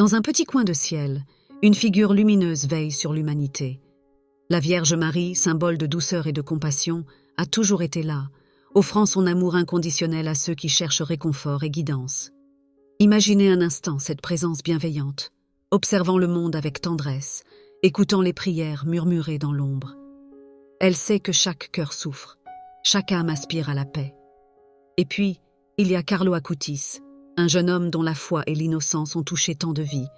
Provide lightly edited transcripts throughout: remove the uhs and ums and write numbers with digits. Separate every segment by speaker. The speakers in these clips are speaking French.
Speaker 1: Dans un petit coin de ciel, une figure lumineuse veille sur l'humanité. La Vierge Marie, symbole de douceur et de compassion, a toujours été là, offrant son amour inconditionnel à ceux qui cherchent réconfort et guidance. Imaginez un instant cette présence bienveillante, observant le monde avec tendresse, écoutant les prières murmurées dans l'ombre. Elle sait que chaque cœur souffre, chaque âme aspire à la paix. Et puis, il y a Carlo Acutis, un jeune homme dont la foi et l'innocence ont touché tant de vies.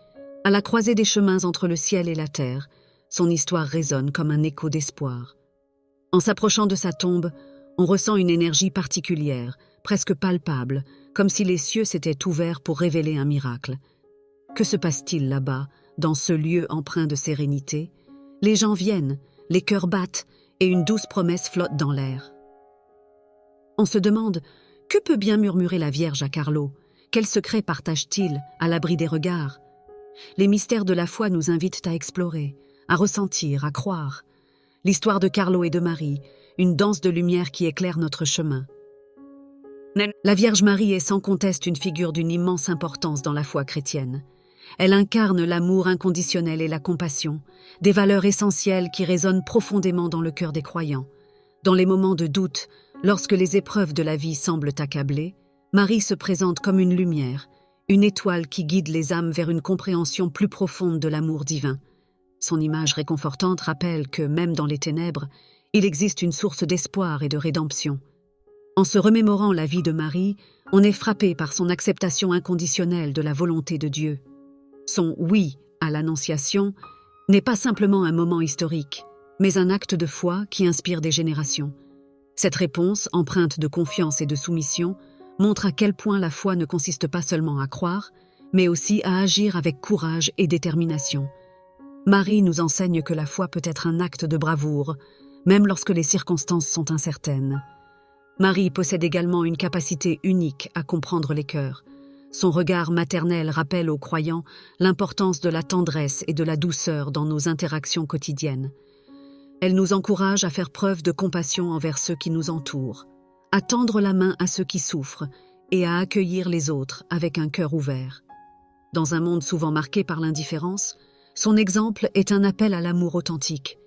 Speaker 1: À la croisée des chemins entre le ciel et la terre, son histoire résonne comme un écho d'espoir. En s'approchant de sa tombe, on ressent une énergie particulière, presque palpable, comme si les cieux s'étaient ouverts pour révéler un miracle. Que se passe-t-il là-bas, dans ce lieu empreint de sérénité? Les gens viennent, les cœurs battent, et une douce promesse flotte dans l'air. On se demande, que peut bien murmurer la Vierge à Carlo? Quels secrets partage-t-il, à l'abri des regards? Les mystères de la foi nous invitent à explorer, à ressentir, à croire. L'histoire de Carlo et de Marie, une danse de lumière qui éclaire notre chemin. La Vierge Marie est sans conteste une figure d'une immense importance dans la foi chrétienne. Elle incarne l'amour inconditionnel et la compassion, des valeurs essentielles qui résonnent profondément dans le cœur des croyants. Dans les moments de doute, lorsque les épreuves de la vie semblent accabler, Marie se présente comme une lumière, une étoile qui guide les âmes vers une compréhension plus profonde de l'amour divin. Son image réconfortante rappelle que, même dans les ténèbres, il existe une source d'espoir et de rédemption. En se remémorant la vie de Marie, on est frappé par son acceptation inconditionnelle de la volonté de Dieu. Son « oui » à l'Annonciation n'est pas simplement un moment historique, mais un acte de foi qui inspire des générations. Cette réponse, empreinte de confiance et de soumission, montre à quel point la foi ne consiste pas seulement à croire, mais aussi à agir avec courage et détermination. Marie nous enseigne que la foi peut être un acte de bravoure, même lorsque les circonstances sont incertaines. Marie possède également une capacité unique à comprendre les cœurs. Son regard maternel rappelle aux croyants l'importance de la tendresse et de la douceur dans nos interactions quotidiennes. Elle nous encourage à faire preuve de compassion envers ceux qui nous entourent, à tendre la main à ceux qui souffrent et à accueillir les autres avec un cœur ouvert. Dans un monde souvent marqué par l'indifférence, son exemple est un appel à l'amour authentique.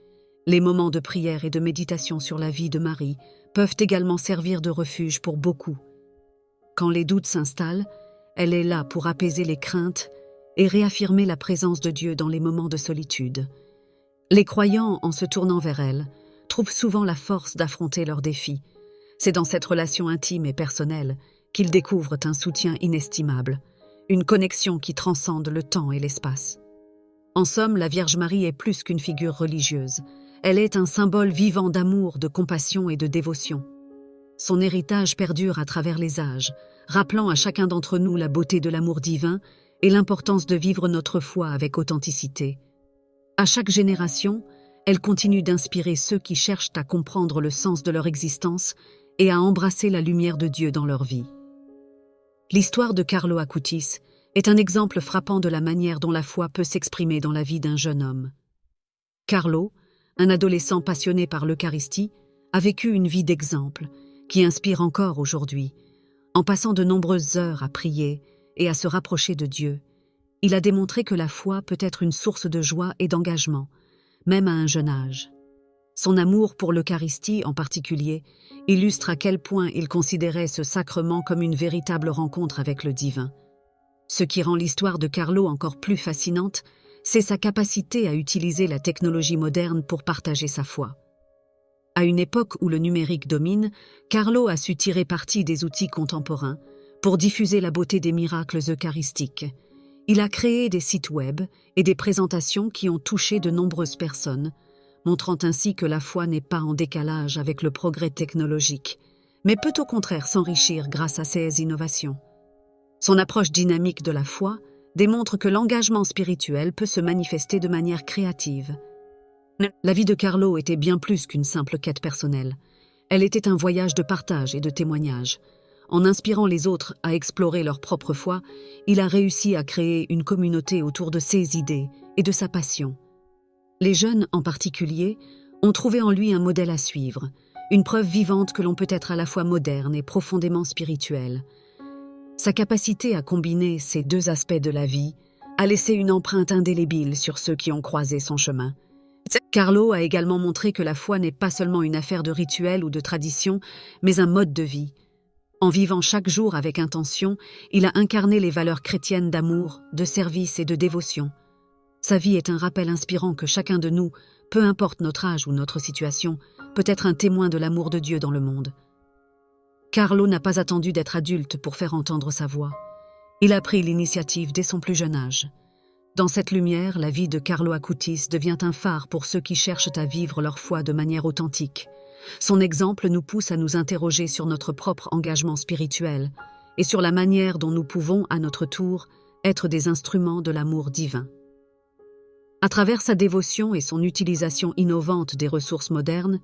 Speaker 1: Les moments de prière et de méditation sur la vie de Marie peuvent également servir de refuge pour beaucoup. Quand les doutes s'installent, elle est là pour apaiser les craintes et réaffirmer la présence de Dieu dans les moments de solitude. Les croyants, en se tournant vers elle, trouvent souvent la force d'affronter leurs défis. C'est dans cette relation intime et personnelle qu'ils découvrent un soutien inestimable, une connexion qui transcende le temps et l'espace. En somme, la Vierge Marie est plus qu'une figure religieuse. Elle est un symbole vivant d'amour, de compassion et de dévotion. Son héritage perdure à travers les âges, rappelant à chacun d'entre nous la beauté de l'amour divin et l'importance de vivre notre foi avec authenticité. À chaque génération, elle continue d'inspirer ceux qui cherchent à comprendre le sens de leur existence et à embrasser la lumière de Dieu dans leur vie. L'histoire de Carlo Acutis est un exemple frappant de la manière dont la foi peut s'exprimer dans la vie d'un jeune homme. Carlo, un adolescent passionné par l'Eucharistie, a vécu une vie d'exemple qui inspire encore aujourd'hui. En passant de nombreuses heures à prier et à se rapprocher de Dieu, il a démontré que la foi peut être une source de joie et d'engagement, même à un jeune âge. Son amour pour l'Eucharistie en particulier illustre à quel point il considérait ce sacrement comme une véritable rencontre avec le divin. Ce qui rend l'histoire de Carlo encore plus fascinante, c'est sa capacité à utiliser la technologie moderne pour partager sa foi. À une époque où le numérique domine, Carlo a su tirer parti des outils contemporains pour diffuser la beauté des miracles eucharistiques. Il a créé des sites web et des présentations qui ont touché de nombreuses personnes, montrant ainsi que la foi n'est pas en décalage avec le progrès technologique, mais peut au contraire s'enrichir grâce à ces innovations. Son approche dynamique de la foi démontre que l'engagement spirituel peut se manifester de manière créative. La vie de Carlo était bien plus qu'une simple quête personnelle. Elle était un voyage de partage et de témoignage. En inspirant les autres à explorer leur propre foi, il a réussi à créer une communauté autour de ses idées et de sa passion. Les jeunes, en particulier, ont trouvé en lui un modèle à suivre, une preuve vivante que l'on peut être à la fois moderne et profondément spirituel. Sa capacité à combiner ces deux aspects de la vie a laissé une empreinte indélébile sur ceux qui ont croisé son chemin. Carlo a également montré que la foi n'est pas seulement une affaire de rituel ou de tradition, mais un mode de vie. En vivant chaque jour avec intention, il a incarné les valeurs chrétiennes d'amour, de service et de dévotion. Sa vie est un rappel inspirant que chacun de nous, peu importe notre âge ou notre situation, peut être un témoin de l'amour de Dieu dans le monde. Carlo n'a pas attendu d'être adulte pour faire entendre sa voix. Il a pris l'initiative dès son plus jeune âge. Dans cette lumière, la vie de Carlo Acutis devient un phare pour ceux qui cherchent à vivre leur foi de manière authentique. Son exemple nous pousse à nous interroger sur notre propre engagement spirituel et sur la manière dont nous pouvons, à notre tour, être des instruments de l'amour divin. À travers sa dévotion et son utilisation innovante des ressources modernes,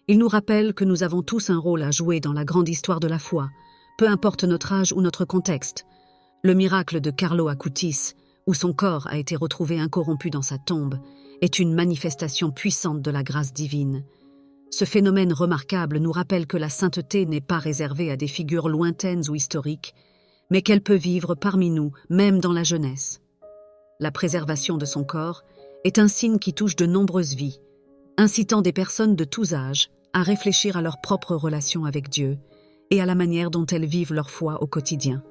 Speaker 1: il nous rappelle que nous avons tous un rôle à jouer dans la grande histoire de la foi, peu importe notre âge ou notre contexte. Le miracle de Carlo Acutis, où son corps a été retrouvé incorrompu dans sa tombe, est une manifestation puissante de la grâce divine. Ce phénomène remarquable nous rappelle que la sainteté n'est pas réservée à des figures lointaines ou historiques, mais qu'elle peut vivre parmi nous, même dans la jeunesse. La préservation de son corps est un signe qui touche de nombreuses vies, incitant des personnes de tous âges à réfléchir à leur propre relation avec Dieu et à la manière dont elles vivent leur foi au quotidien.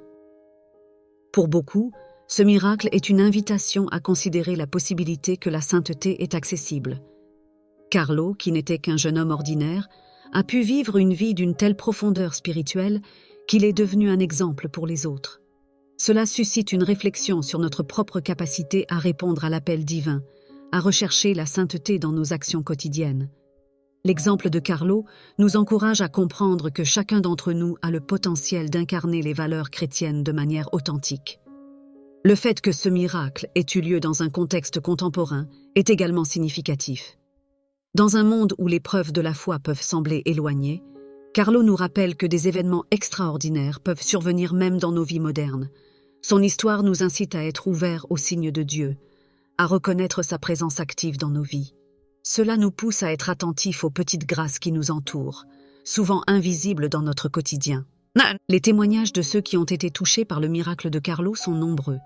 Speaker 1: Pour beaucoup, ce miracle est une invitation à considérer la possibilité que la sainteté est accessible. Carlo, qui n'était qu'un jeune homme ordinaire, a pu vivre une vie d'une telle profondeur spirituelle qu'il est devenu un exemple pour les autres. Cela suscite une réflexion sur notre propre capacité à répondre à l'appel divin, à rechercher la sainteté dans nos actions quotidiennes. L'exemple de Carlo nous encourage à comprendre que chacun d'entre nous a le potentiel d'incarner les valeurs chrétiennes de manière authentique. Le fait que ce miracle ait eu lieu dans un contexte contemporain est également significatif. Dans un monde où les preuves de la foi peuvent sembler éloignées, Carlo nous rappelle que des événements extraordinaires peuvent survenir même dans nos vies modernes. Son histoire nous incite à être ouverts aux signes de Dieu, à reconnaître sa présence active dans nos vies. Cela nous pousse à être attentifs aux petites grâces qui nous entourent, souvent invisibles dans notre quotidien. Les témoignages de ceux qui ont été touchés par le miracle de Carlo sont nombreux.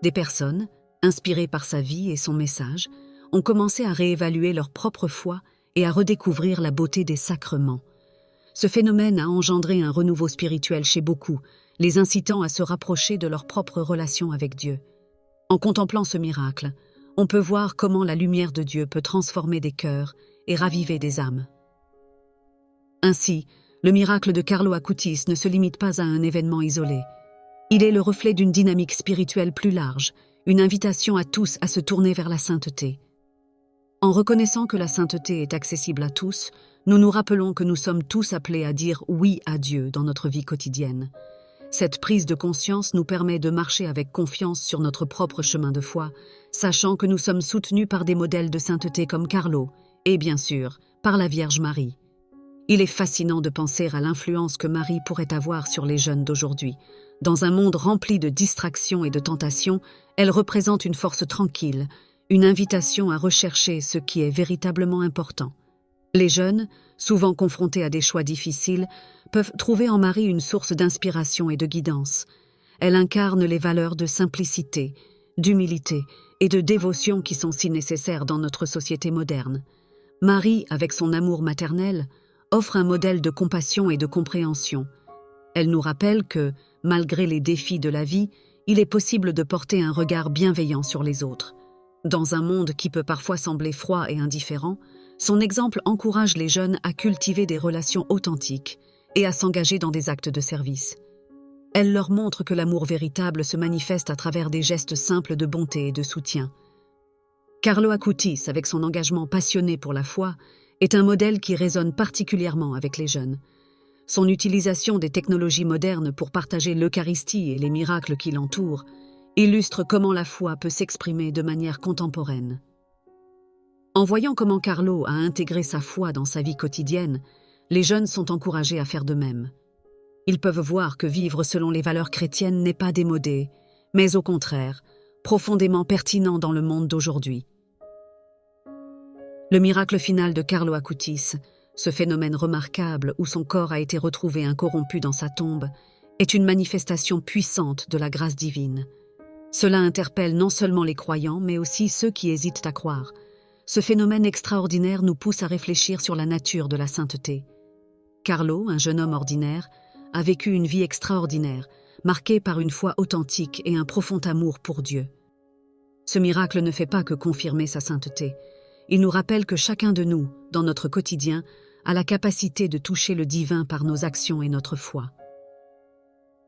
Speaker 1: Des personnes, inspirées par sa vie et son message, ont commencé à réévaluer leur propre foi et à redécouvrir la beauté des sacrements. Ce phénomène a engendré un renouveau spirituel chez beaucoup, les incitant à se rapprocher de leur propre relation avec Dieu. En contemplant ce miracle, on peut voir comment la lumière de Dieu peut transformer des cœurs et raviver des âmes. Ainsi, le miracle de Carlo Acutis ne se limite pas à un événement isolé. Il est le reflet d'une dynamique spirituelle plus large, une invitation à tous à se tourner vers la sainteté. En reconnaissant que la sainteté est accessible à tous, nous nous rappelons que nous sommes tous appelés à dire oui à Dieu dans notre vie quotidienne. Cette prise de conscience nous permet de marcher avec confiance sur notre propre chemin de foi, sachant que nous sommes soutenus par des modèles de sainteté comme Carlo, et bien sûr, par la Vierge Marie. Il est fascinant de penser à l'influence que Marie pourrait avoir sur les jeunes d'aujourd'hui. Dans un monde rempli de distractions et de tentations, elle représente une force tranquille, une invitation à rechercher ce qui est véritablement important. Les jeunes, souvent confrontés à des choix difficiles, peuvent trouver en Marie une source d'inspiration et de guidance. Elle incarne les valeurs de simplicité, d'humilité et de dévotion qui sont si nécessaires dans notre société moderne. Marie, avec son amour maternel, offre un modèle de compassion et de compréhension. Elle nous rappelle que, malgré les défis de la vie, il est possible de porter un regard bienveillant sur les autres. Dans un monde qui peut parfois sembler froid et indifférent, son exemple encourage les jeunes à cultiver des relations authentiques et à s'engager dans des actes de service. Elle leur montre que l'amour véritable se manifeste à travers des gestes simples de bonté et de soutien. Carlo Acutis, avec son engagement passionné pour la foi, est un modèle qui résonne particulièrement avec les jeunes. Son utilisation des technologies modernes pour partager l'Eucharistie et les miracles qui l'entourent illustre comment la foi peut s'exprimer de manière contemporaine. En voyant comment Carlo a intégré sa foi dans sa vie quotidienne, les jeunes sont encouragés à faire de même. Ils peuvent voir que vivre selon les valeurs chrétiennes n'est pas démodé, mais au contraire, profondément pertinent dans le monde d'aujourd'hui. Le miracle final de Carlo Acutis, ce phénomène remarquable où son corps a été retrouvé incorrompu dans sa tombe, est une manifestation puissante de la grâce divine. Cela interpelle non seulement les croyants, mais aussi ceux qui hésitent à croire. Ce phénomène extraordinaire nous pousse à réfléchir sur la nature de la sainteté. Carlo, un jeune homme ordinaire, a vécu une vie extraordinaire, marquée par une foi authentique et un profond amour pour Dieu. Ce miracle ne fait pas que confirmer sa sainteté. Il nous rappelle que chacun de nous, dans notre quotidien, a la capacité de toucher le divin par nos actions et notre foi.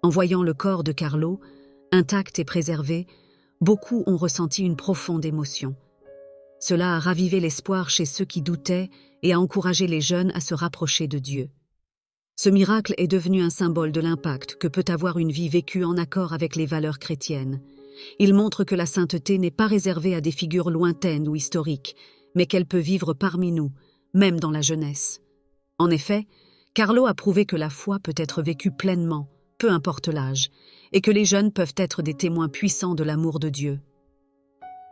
Speaker 1: En voyant le corps de Carlo, intact et préservé, beaucoup ont ressenti une profonde émotion. Cela a ravivé l'espoir chez ceux qui doutaient et a encouragé les jeunes à se rapprocher de Dieu. Ce miracle est devenu un symbole de l'impact que peut avoir une vie vécue en accord avec les valeurs chrétiennes. Il montre que la sainteté n'est pas réservée à des figures lointaines ou historiques, mais qu'elle peut vivre parmi nous, même dans la jeunesse. En effet, Carlo a prouvé que la foi peut être vécue pleinement, peu importe l'âge, et que les jeunes peuvent être des témoins puissants de l'amour de Dieu.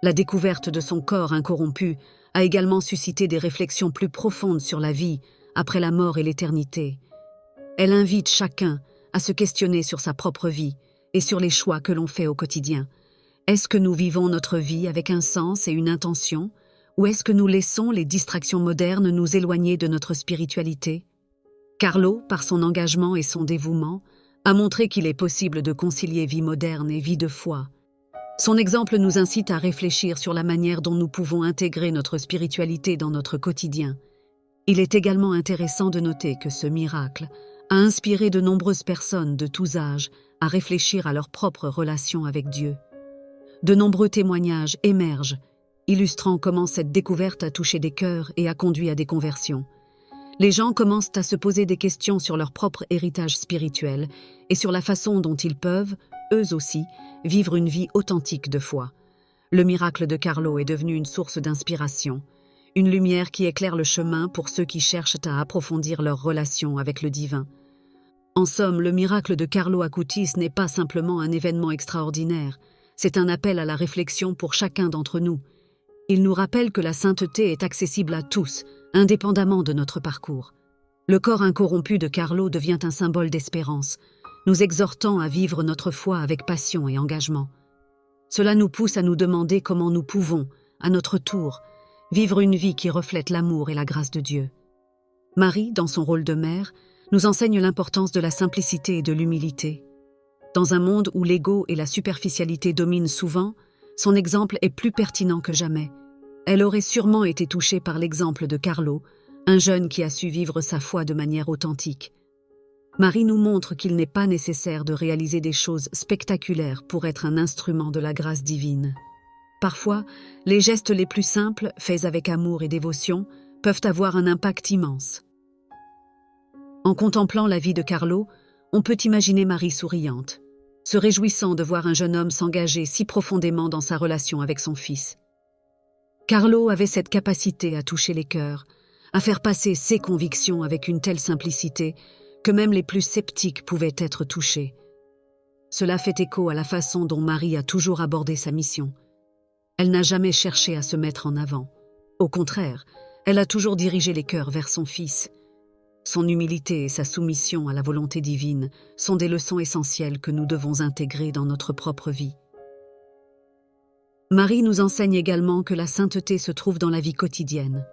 Speaker 1: La découverte de son corps incorrompu a également suscité des réflexions plus profondes sur la vie, après la mort et l'éternité. Elle invite chacun à se questionner sur sa propre vie et sur les choix que l'on fait au quotidien. Est-ce que nous vivons notre vie avec un sens et une intention, ou est-ce que nous laissons les distractions modernes nous éloigner de notre spiritualité? Carlo, par son engagement et son dévouement, a montré qu'il est possible de concilier vie moderne et vie de foi. Son exemple nous incite à réfléchir sur la manière dont nous pouvons intégrer notre spiritualité dans notre quotidien. Il est également intéressant de noter que ce miracle a inspiré de nombreuses personnes de tous âges à réfléchir à leur propre relation avec Dieu. De nombreux témoignages émergent, illustrant comment cette découverte a touché des cœurs et a conduit à des conversions. Les gens commencent à se poser des questions sur leur propre héritage spirituel et sur la façon dont ils peuvent, eux aussi, vivre une vie authentique de foi. Le miracle de Carlo est devenu une source d'inspiration, une lumière qui éclaire le chemin pour ceux qui cherchent à approfondir leur relation avec le divin. En somme, le miracle de Carlo Acutis n'est pas simplement un événement extraordinaire, c'est un appel à la réflexion pour chacun d'entre nous. Il nous rappelle que la sainteté est accessible à tous, indépendamment de notre parcours. Le corps incorrompu de Carlo devient un symbole d'espérance, nous exhortant à vivre notre foi avec passion et engagement. Cela nous pousse à nous demander comment nous pouvons, à notre tour, vivre une vie qui reflète l'amour et la grâce de Dieu. Marie, dans son rôle de mère, nous enseigne l'importance de la simplicité et de l'humilité. Dans un monde où l'ego et la superficialité dominent souvent, son exemple est plus pertinent que jamais. Elle aurait sûrement été touchée par l'exemple de Carlo, un jeune qui a su vivre sa foi de manière authentique. Marie nous montre qu'il n'est pas nécessaire de réaliser des choses spectaculaires pour être un instrument de la grâce divine. Parfois, les gestes les plus simples, faits avec amour et dévotion, peuvent avoir un impact immense. En contemplant la vie de Carlo, on peut imaginer Marie souriante, se réjouissant de voir un jeune homme s'engager si profondément dans sa relation avec son fils. Carlo avait cette capacité à toucher les cœurs, à faire passer ses convictions avec une telle simplicité que même les plus sceptiques pouvaient être touchés. Cela fait écho à la façon dont Marie a toujours abordé sa mission. Elle n'a jamais cherché à se mettre en avant. Au contraire, elle a toujours dirigé les cœurs vers son fils. Son humilité et sa soumission à la volonté divine sont des leçons essentielles que nous devons intégrer dans notre propre vie. Marie nous enseigne également que la sainteté se trouve dans la vie quotidienne.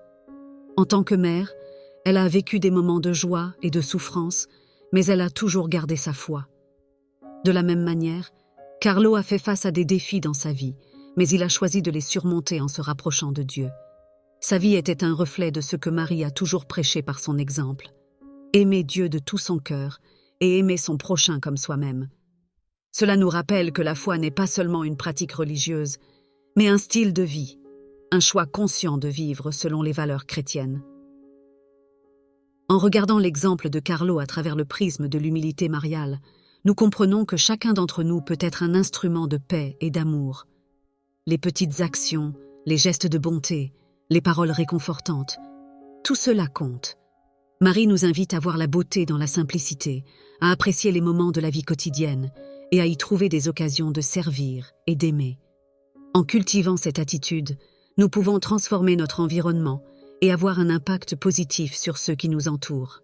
Speaker 1: En tant que mère, elle a vécu des moments de joie et de souffrance, mais elle a toujours gardé sa foi. De la même manière, Carlo a fait face à des défis dans sa vie, mais il a choisi de les surmonter en se rapprochant de Dieu. Sa vie était un reflet de ce que Marie a toujours prêché par son exemple. Aimer Dieu de tout son cœur et aimer son prochain comme soi-même. Cela nous rappelle que la foi n'est pas seulement une pratique religieuse, mais un style de vie, un choix conscient de vivre selon les valeurs chrétiennes. En regardant l'exemple de Carlo à travers le prisme de l'humilité mariale, nous comprenons que chacun d'entre nous peut être un instrument de paix et d'amour. Les petites actions, les gestes de bonté, les paroles réconfortantes, tout cela compte. Marie nous invite à voir la beauté dans la simplicité, à apprécier les moments de la vie quotidienne et à y trouver des occasions de servir et d'aimer. En cultivant cette attitude, nous pouvons transformer notre environnement et avoir un impact positif sur ceux qui nous entourent.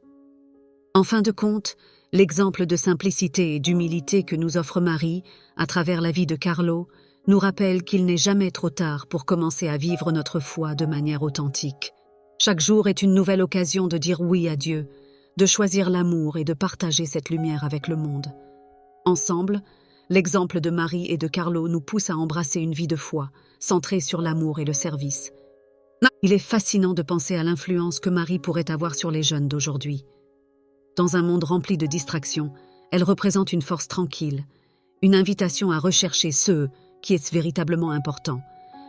Speaker 1: En fin de compte, l'exemple de simplicité et d'humilité que nous offre Marie à travers la vie de Carlo nous rappellent qu'il n'est jamais trop tard pour commencer à vivre notre foi de manière authentique. Chaque jour est une nouvelle occasion de dire oui à Dieu, de choisir l'amour et de partager cette lumière avec le monde. Ensemble, l'exemple de Marie et de Carlo nous pousse à embrasser une vie de foi, centrée sur l'amour et le service. Il est fascinant de penser à l'influence que Marie pourrait avoir sur les jeunes d'aujourd'hui. Dans un monde rempli de distractions, elle représente une force tranquille, une invitation à rechercher ce qui est véritablement important.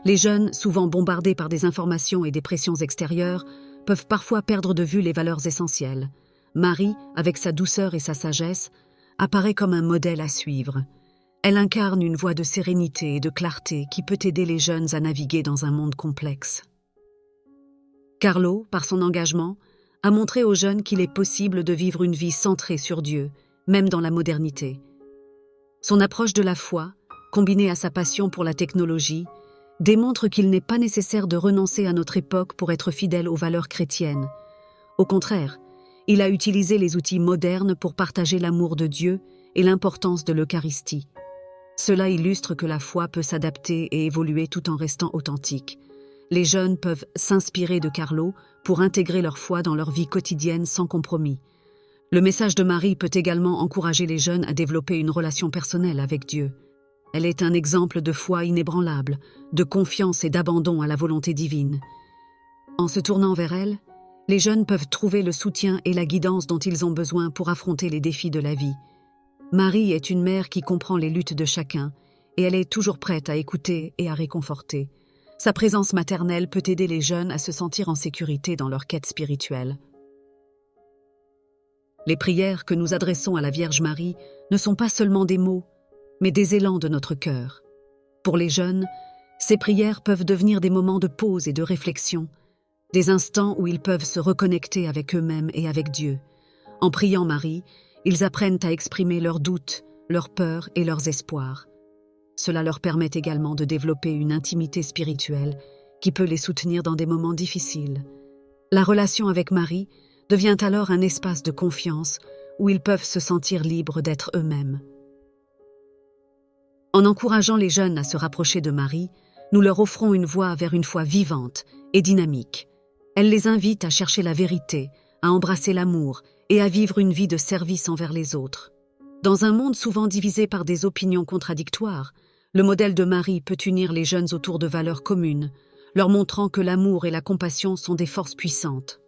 Speaker 1: Les jeunes, souvent bombardés par des informations et des pressions extérieures, peuvent parfois perdre de vue les valeurs essentielles. Marie, avec sa douceur et sa sagesse, apparaît comme un modèle à suivre. Elle incarne une voie de sérénité et de clarté qui peut aider les jeunes à naviguer dans un monde complexe. Carlo, par son engagement, a montré aux jeunes qu'il est possible de vivre une vie centrée sur Dieu, même dans la modernité. Son approche de la foi, combinée à sa passion pour la technologie, démontre qu'il n'est pas nécessaire de renoncer à notre époque pour être fidèle aux valeurs chrétiennes. Au contraire, il a utilisé les outils modernes pour partager l'amour de Dieu et l'importance de l'Eucharistie. Cela illustre que la foi peut s'adapter et évoluer tout en restant authentique. Les jeunes peuvent s'inspirer de Carlo pour intégrer leur foi dans leur vie quotidienne sans compromis. Le message de Marie peut également encourager les jeunes à développer une relation personnelle avec Dieu. Elle est un exemple de foi inébranlable, de confiance et d'abandon à la volonté divine. En se tournant vers elle, les jeunes peuvent trouver le soutien et la guidance dont ils ont besoin pour affronter les défis de la vie. Marie est une mère qui comprend les luttes de chacun et elle est toujours prête à écouter et à réconforter. Sa présence maternelle peut aider les jeunes à se sentir en sécurité dans leur quête spirituelle. Les prières que nous adressons à la Vierge Marie ne sont pas seulement des mots, mais des élans de notre cœur. Pour les jeunes, ces prières peuvent devenir des moments de pause et de réflexion, des instants où ils peuvent se reconnecter avec eux-mêmes et avec Dieu. En priant Marie, ils apprennent à exprimer leurs doutes, leurs peurs et leurs espoirs. Cela leur permet également de développer une intimité spirituelle qui peut les soutenir dans des moments difficiles. La relation avec Marie devient alors un espace de confiance où ils peuvent se sentir libres d'être eux-mêmes. En encourageant les jeunes à se rapprocher de Marie, nous leur offrons une voie vers une foi vivante et dynamique. Elle les invite à chercher la vérité, à embrasser l'amour et à vivre une vie de service envers les autres. Dans un monde souvent divisé par des opinions contradictoires, le modèle de Marie peut unir les jeunes autour de valeurs communes, leur montrant que l'amour et la compassion sont des forces puissantes.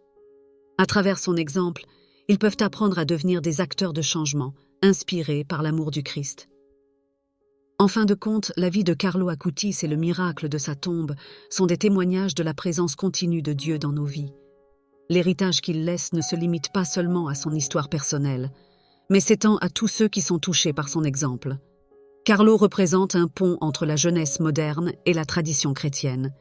Speaker 1: À travers son exemple, ils peuvent apprendre à devenir des acteurs de changement, inspirés par l'amour du Christ. En fin de compte, la vie de Carlo Acutis et le miracle de sa tombe sont des témoignages de la présence continue de Dieu dans nos vies. L'héritage qu'il laisse ne se limite pas seulement à son histoire personnelle, mais s'étend à tous ceux qui sont touchés par son exemple. Carlo représente un pont entre la jeunesse moderne et la tradition chrétienne.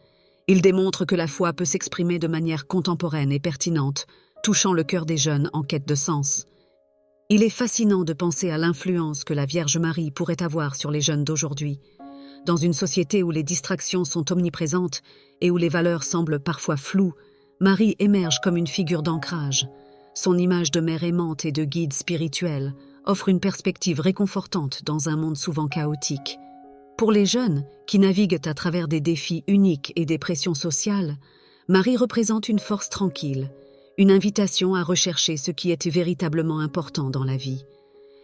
Speaker 1: Il démontre que la foi peut s'exprimer de manière contemporaine et pertinente, touchant le cœur des jeunes en quête de sens. Il est fascinant de penser à l'influence que la Vierge Marie pourrait avoir sur les jeunes d'aujourd'hui. Dans une société où les distractions sont omniprésentes et où les valeurs semblent parfois floues, Marie émerge comme une figure d'ancrage. Son image de mère aimante et de guide spirituel offre une perspective réconfortante dans un monde souvent chaotique. Pour les jeunes, qui naviguent à travers des défis uniques et des pressions sociales, Marie représente une force tranquille, une invitation à rechercher ce qui est véritablement important dans la vie.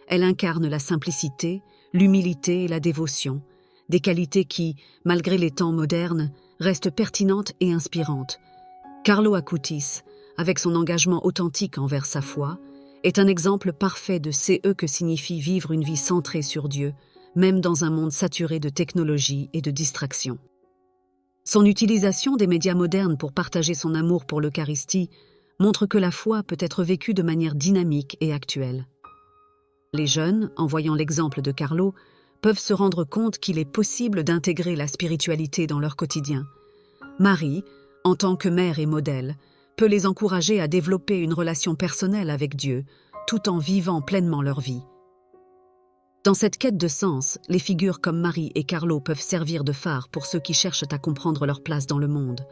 Speaker 1: Elle incarne la simplicité, l'humilité et la dévotion, des qualités qui, malgré les temps modernes, restent pertinentes et inspirantes. Carlo Acutis, avec son engagement authentique envers sa foi, est un exemple parfait de ce que signifie vivre une vie centrée sur Dieu, même dans un monde saturé de technologie et de distractions. Son utilisation des médias modernes pour partager son amour pour l'Eucharistie montre que la foi peut être vécue de manière dynamique et actuelle. Les jeunes, en voyant l'exemple de Carlo, peuvent se rendre compte qu'il est possible d'intégrer la spiritualité dans leur quotidien. Marie, en tant que mère et modèle, peut les encourager à développer une relation personnelle avec Dieu, tout en vivant pleinement leur vie. Dans cette quête de sens, les figures comme Marie et Carlo peuvent servir de phare pour ceux qui cherchent à comprendre leur place dans le monde.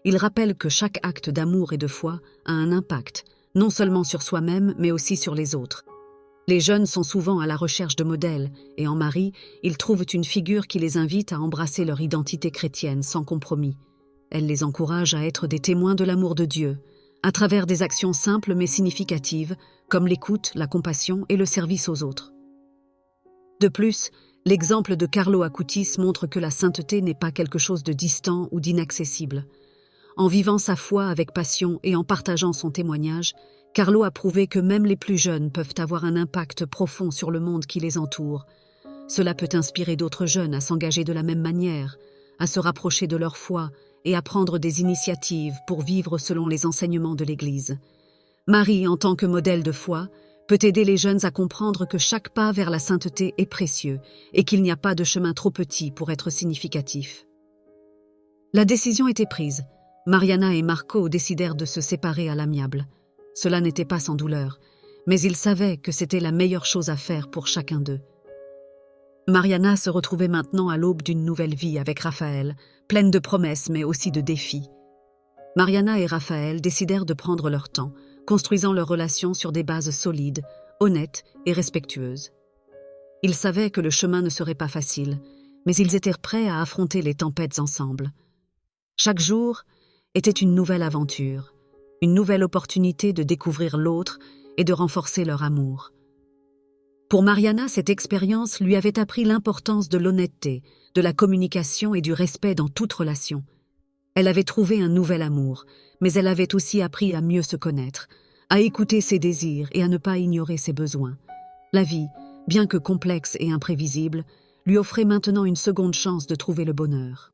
Speaker 1: Ils rappellent que chaque acte d'amour et de foi a un impact, non seulement sur soi-même, mais aussi sur les autres. Les jeunes sont souvent à la recherche de modèles, et en Marie, ils trouvent une figure qui les invite à embrasser leur identité chrétienne sans compromis. Elle les encourage à être des témoins de l'amour de Dieu, à travers des actions simples mais significatives, comme l'écoute, la compassion et le service aux autres. De plus, l'exemple de Carlo Acutis montre que la sainteté n'est pas quelque chose de distant ou d'inaccessible. En vivant sa foi avec passion et en partageant son témoignage, Carlo a prouvé que même les plus jeunes peuvent avoir un impact profond sur le monde qui les entoure. Cela peut inspirer d'autres jeunes à s'engager de la même manière, à se rapprocher de leur foi et à prendre des initiatives pour vivre selon les enseignements de l'Église. Marie, en tant que modèle de foi, peut aider les jeunes à comprendre que chaque pas vers la sainteté est précieux et qu'il n'y a pas de chemin trop petit pour être significatif. La décision était prise. Mariana et Marco décidèrent de se séparer à l'amiable. Cela n'était pas sans douleur, mais ils savaient que c'était la meilleure chose à faire pour chacun d'eux. Mariana se retrouvait maintenant à l'aube d'une nouvelle vie avec Raphaël, pleine de promesses mais aussi de défis. Mariana et Raphaël décidèrent de prendre leur temps, construisant leur relation sur des bases solides, honnêtes et respectueuses. Ils savaient que le chemin ne serait pas facile, mais ils étaient prêts à affronter les tempêtes ensemble. Chaque jour était une nouvelle aventure, une nouvelle opportunité de découvrir l'autre et de renforcer leur amour. Pour Mariana, cette expérience lui avait appris l'importance de l'honnêteté, de la communication et du respect dans toute relation. Elle avait trouvé un nouvel amour, mais elle avait aussi appris à mieux se connaître, à écouter ses désirs et à ne pas ignorer ses besoins. La vie, bien que complexe et imprévisible, lui offrait maintenant une seconde chance de trouver le bonheur.